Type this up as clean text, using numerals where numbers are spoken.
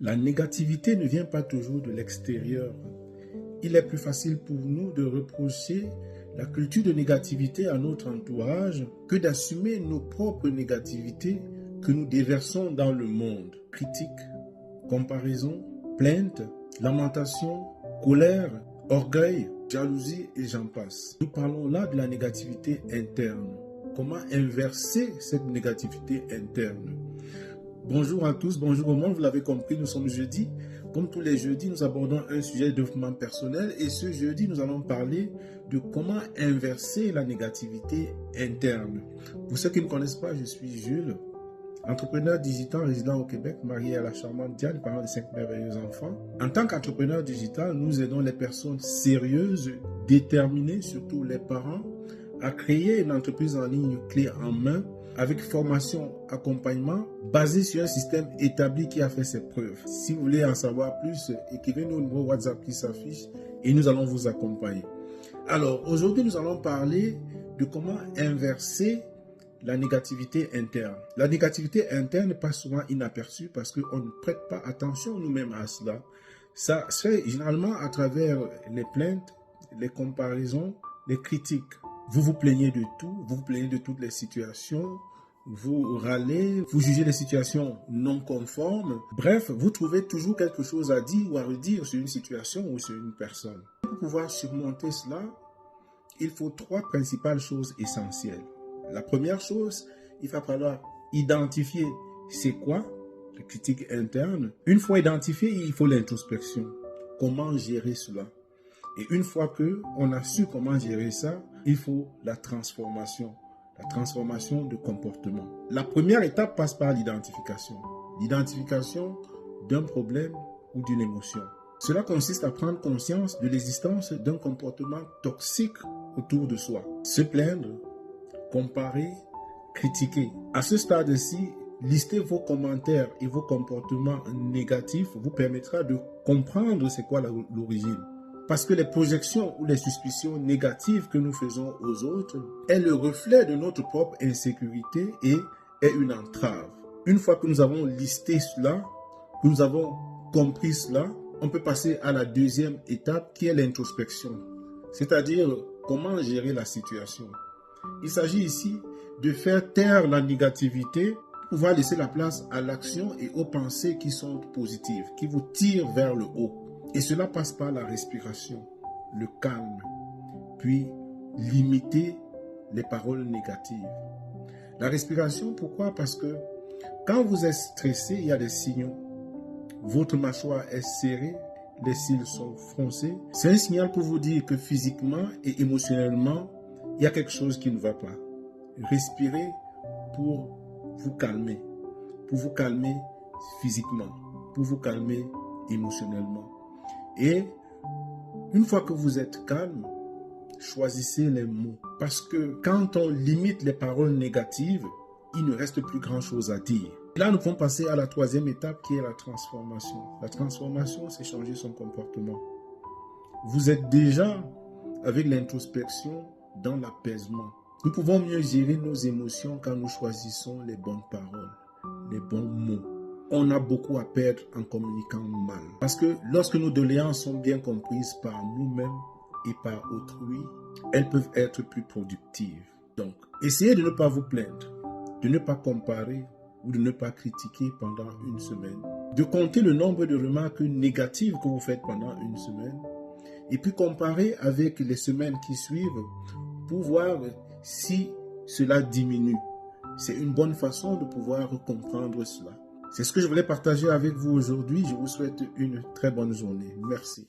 La négativité ne vient pas toujours de l'extérieur. Il est plus facile pour nous de reprocher la culture de négativité à notre entourage que d'assumer nos propres négativités que nous déversons dans le monde. Critique, comparaison, plainte, lamentation, colère, orgueil, jalousie et j'en passe. Nous parlons là de la négativité interne. Comment inverser cette négativité interne? Bonjour à tous, bonjour au monde, vous l'avez compris, nous sommes jeudi. Comme tous les jeudis, nous abordons un sujet de développement personnel et ce jeudi, nous allons parler de comment inverser la négativité interne. Pour ceux qui ne me connaissent pas, je suis Jules, entrepreneur digital résident au Québec, marié à la charmante Diane, parent de 5 merveilleux enfants. En tant qu'entrepreneur digital, nous aidons les personnes sérieuses, déterminées, surtout les parents, à créer une entreprise en ligne clé en main avec formation, accompagnement, basé sur un système établi qui a fait ses preuves. Si vous voulez en savoir plus, écrivez-nous au numéro WhatsApp qui s'affiche et nous allons vous accompagner. Alors, aujourd'hui, nous allons parler de comment inverser la négativité interne. La négativité interne passe souvent inaperçue parce qu'on ne prête pas attention nous-mêmes à cela. Ça se fait généralement à travers les plaintes, les comparaisons, les critiques. Vous vous plaignez de tout, vous vous plaignez de toutes les situations, vous râlez, vous jugez les situations non conformes. Bref, vous trouvez toujours quelque chose à dire ou à redire sur une situation ou sur une personne. Pour pouvoir surmonter cela, il faut 3 principales choses essentielles. La première chose, il va falloir identifier c'est quoi la critique interne. Une fois identifié, il faut l'introspection. Comment gérer cela? Et une fois qu'on a su comment gérer ça, il faut la transformation de comportement. La première étape passe par l'identification. L'identification d'un problème ou d'une émotion. Cela consiste à prendre conscience de l'existence d'un comportement toxique autour de soi. Se plaindre, comparer, critiquer. À ce stade-ci, lister vos commentaires et vos comportements négatifs vous permettra de comprendre c'est quoi l'origine. Parce que les projections ou les suspicions négatives que nous faisons aux autres est le reflet de notre propre insécurité et est une entrave. Une fois que nous avons listé cela, que nous avons compris cela, on peut passer à la deuxième étape qui est l'introspection. C'est-à-dire comment gérer la situation. Il s'agit ici de faire taire la négativité pour pouvoir laisser la place à l'action et aux pensées qui sont positives, qui vous tirent vers le haut. Et cela passe par la respiration, le calme, puis limiter les paroles négatives. La respiration, pourquoi? Parce que quand vous êtes stressé, il y a des signaux. Votre mâchoire est serrée, les cils sont froncés. C'est un signal pour vous dire que physiquement et émotionnellement, il y a quelque chose qui ne va pas. Respirez pour vous calmer physiquement, pour vous calmer émotionnellement. Et une fois que vous êtes calme, choisissez les mots. Parce que quand on limite les paroles négatives, il ne reste plus grand-chose à dire. Et là, nous pouvons passer à la troisième étape qui est la transformation. La transformation, c'est changer son comportement. Vous êtes déjà, avec l'introspection, dans l'apaisement. Nous pouvons mieux gérer nos émotions quand nous choisissons les bonnes paroles, les bons mots. On a beaucoup à perdre en communiquant mal. Parce que lorsque nos doléances sont bien comprises par nous-mêmes et par autrui, elles peuvent être plus productives. Donc, essayez de ne pas vous plaindre, de ne pas comparer ou de ne pas critiquer pendant une semaine. De compter le nombre de remarques négatives que vous faites pendant une semaine. Et puis comparer avec les semaines qui suivent pour voir si cela diminue. C'est une bonne façon de pouvoir comprendre cela. C'est ce que je voulais partager avec vous aujourd'hui. Je vous souhaite une très bonne journée. Merci.